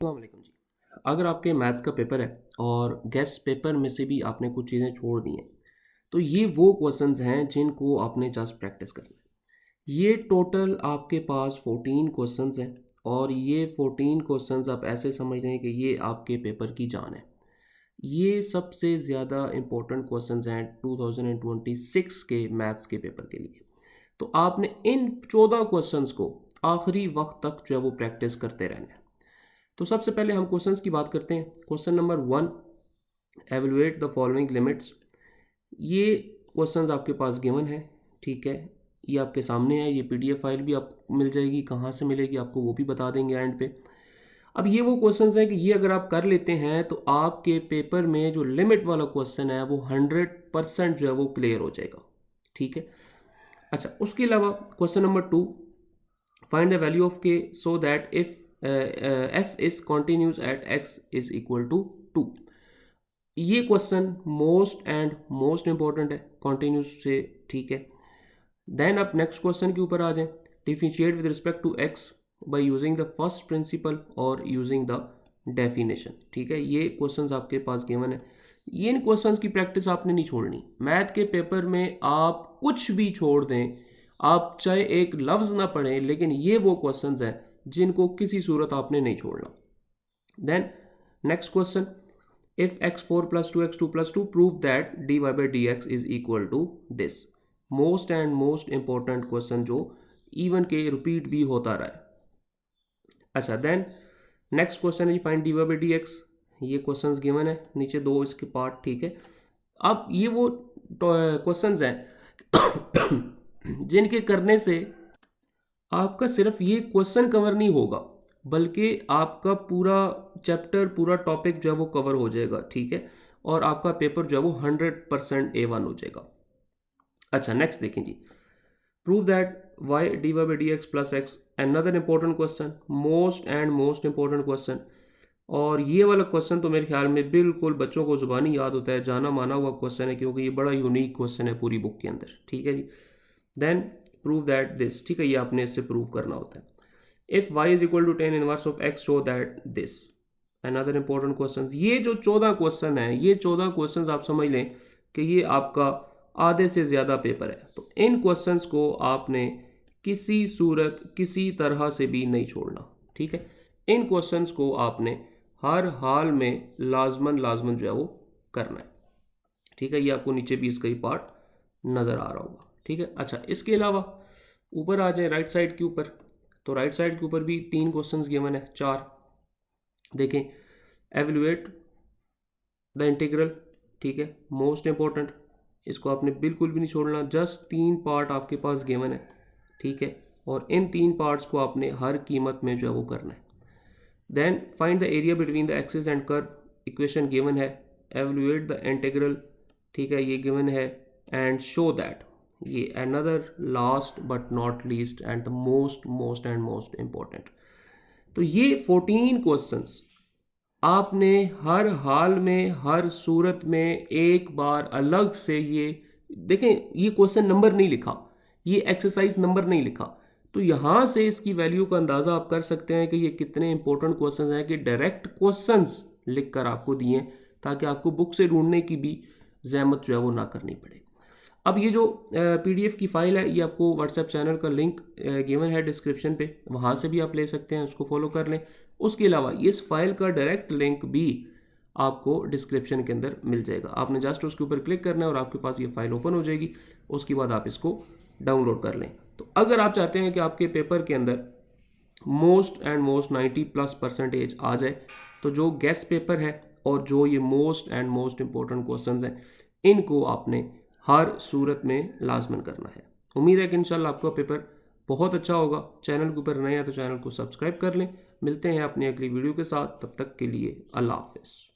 अस्सलाम वालेकुम जी। अगर आपके मैथ्स का पेपर है और गेस्ट पेपर में से भी आपने कुछ चीज़ें छोड़ दी हैं, तो ये वो क्वेश्चंस हैं जिनको आपने जस्ट प्रैक्टिस करना है। ये टोटल आपके पास 14 क्वेश्चंस हैं और ये 14 क्वेश्चंस आप ऐसे समझ लें कि ये आपके पेपर की जान है। ये सबसे ज़्यादा इम्पोर्टेंट क्वेश्चंस हैं 2026 के मैथ्स के पेपर के लिए। तो आपने इन 14 क्वेश्चंस को आखिरी वक्त तक जो है वो प्रैक्टिस करते रहना है। तो सबसे पहले हम क्वेश्चंस की बात करते हैं। Question number 1, evaluate the following limits. ये क्वेश्चंस आपके पास गिवन है, ठीक है। ये आपके सामने है, ये पीडीएफ फाइल भी आपको मिल जाएगी, कहाँ से मिलेगी आपको वो भी बता देंगे एंड पे। अब ये वो क्वेश्चंस हैं कि ये अगर आप कर लेते हैं तो आपके पेपर में जो लिमिट वाला क्वेश्चन है वो 100% जो है वो क्लियर हो जाएगा, ठीक है। अच्छा, उसके अलावा question number 2, find the value of k so that if f is continuous at x is equal to 2। ये question most and most important है कॉन्टिन्यूस से, ठीक है। देन आप नेक्स्ट क्वेश्चन के ऊपर आ जाएं। Differentiate with respect to x by using the first principle और यूजिंग द डेफिनेशन, ठीक है। ये क्वेश्चंस आपके पास गिवन है। ये इन क्वेश्चंस की प्रैक्टिस आपने नहीं छोड़नी। मैथ के पेपर में आप कुछ भी छोड़ दें, आप चाहे एक लफ्ज़ ना पढ़ें, लेकिन ये वो क्वेश्चंस हैं जिनको किसी सूरत आपने नहीं छोड़ना। Then next question, if x4 + 2x2 + 2 prove that dy/dx is equal to this. Most and most important question जो इवन के रिपीट भी होता रहा है। अच्छा, देन नेक्स्ट क्वेश्चन है फाइंड dy/dx। ये क्वेश्चंस गिवन है, नीचे दो इसके पार्ट, ठीक है। अब ये वो क्वेश्चंस हैं जिनके करने से आपका सिर्फ ये क्वेश्चन कवर नहीं होगा, बल्कि आपका पूरा चैप्टर, पूरा टॉपिक जो है वो कवर हो जाएगा, ठीक है। और आपका पेपर जो है वो 100% A1 हो जाएगा। अच्छा, नेक्स्ट देखें जी, prove that y dy/dx + x। Another important question, most and most important question. और ये वाला क्वेश्चन तो मेरे ख्याल में बिल्कुल बच्चों को ज़ुबानी याद होता है, जाना माना हुआ क्वेश्चन है, क्योंकि ये बड़ा यूनिक क्वेश्चन है पूरी बुक के अंदर, ठीक है जी। देन प्रूव दैट दिस, ठीक है, ये आपने इससे प्रूव करना होता है। If y is equal to 10 inverse of x show that this. Another important question. ये जो 14 क्वेश्चन है, ये 14 क्वेश्चन आप समझ लें कि ये आपका आधे से ज़्यादा पेपर है। तो इन क्वेश्चंस को आपने किसी सूरत, किसी तरह से भी नहीं छोड़ना, ठीक है। इन क्वेश्चंस को आपने हर हाल में लाजमन जो है वो करना है, ठीक है। ये आपको नीचे भी इसका ही पार्ट नज़र आ रहा होगा, ठीक है। अच्छा, इसके अलावा ऊपर आ जाए राइट साइड के ऊपर। तो राइट साइड के ऊपर भी 3 क्वेश्चंस गिवन है, 4 देखें। एवेलुएट द इंटीग्रल, ठीक है, मोस्ट इंपॉर्टेंट, इसको आपने बिल्कुल भी नहीं छोड़ना। जस्ट 3 पार्ट आपके पास गिवन है, ठीक है। और इन 3 पार्ट्स को आपने हर कीमत में जो है वो करना है। Then find the area between the axis and curve, equation given है। एवेलुएट द इंटीग्रल, ठीक है, ये गिवन है। एंड शो दैट, ये another last but not least and the most and most important. तो ये 14 क्वेश्चंस आपने हर हाल में, हर सूरत में एक बार अलग से, ये देखें, ये क्वेश्चन नंबर नहीं लिखा, ये एक्सरसाइज नंबर नहीं लिखा। तो यहाँ से इसकी वैल्यू का अंदाज़ा आप कर सकते हैं कि ये कितने इंपॉर्टेंट क्वेश्चंस हैं, कि डायरेक्ट क्वेश्चंस लिख कर आपको दिए, ताकि आपको बुक से ढूंढने की भी जहमत जो है वो ना करनी पड़े। अब ये जो पीडीएफ की फ़ाइल है, ये आपको व्हाट्सएप चैनल का लिंक गिवन है डिस्क्रिप्शन पे, वहाँ से भी आप ले सकते हैं, उसको फॉलो कर लें। उसके अलावा इस फाइल का डायरेक्ट लिंक भी आपको डिस्क्रिप्शन के अंदर मिल जाएगा। आपने जस्ट उसके ऊपर क्लिक करना है और आपके पास ये फाइल ओपन हो जाएगी। उसके बाद आप इसको डाउनलोड कर लें। तो अगर आप चाहते हैं कि आपके पेपर के अंदर मोस्ट एंड मोस्ट 90+% आ जाए, तो जो गेस्ट पेपर है और जो ये most and most important questions हैं, इनको आपने हर सूरत में लाजमन करना है। उम्मीद है कि इंशाल्लाह आपका पेपर बहुत अच्छा होगा। चैनल के ऊपर नए हैं तो चैनल को सब्सक्राइब कर लें। मिलते हैं अपनी अगली वीडियो के साथ, तब तक के लिए अल्लाह हाफ़िज़।